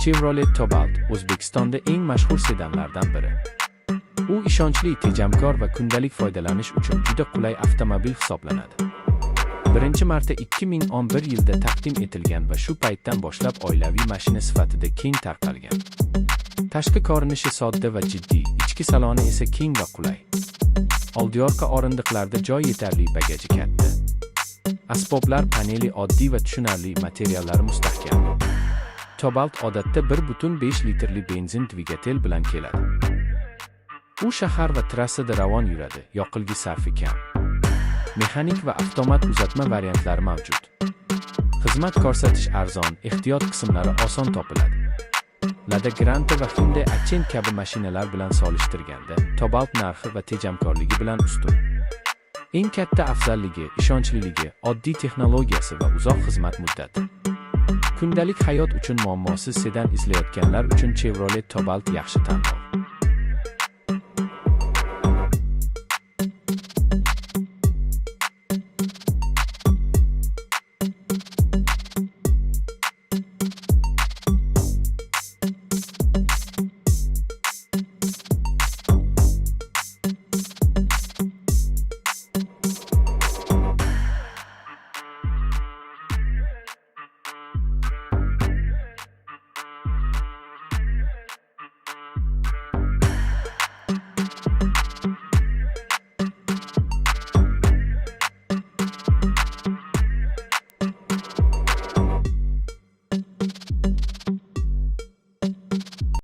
Chevrolet Cobalt O'zbekistonda eng mashhur sedanlardan biri. U ishonchli, tejamkor va kundalik foydalanish uchun juda qulay avtomobil hisoblanadi. Birinchi marta 2011 yilda taqdim etilgan va shu paytdan boshlab oilaviy mashina sifatida keng tarqalgan. Tashqi ko'rinishi sodda va jiddiy, ichki saloni esa keng va qulay. Oldiyorqa o'rindiqlarda joy yetarli, bagaji katta. Asboblar paneli oddiy va tushunarli, materiallari mustahkam. Cobalt odatda 1.5 litrli benzin dvigatel bilan keladi. U shahar va trassada ravon yuradi, yoqilg'i sarfi kam. Mexanik va avtomat uzatma variantlari mavjud. Xizmat ko'rsatish arzon, ehtiyot qismlari oson topiladi. Lada Granta va Hyundai Accent kabi mashinalar bilan solishtirganda, Cobalt narxi va tejamkorligi bilan ustun. Eng katta afzalligi, ishonchliligi, oddiy texnologiyasi va uzoq xizmat muddati. Kundalik hayot uchun muammosiz sedan izlayotganlar uchun Chevrolet Cobalt yaxshi tanlov.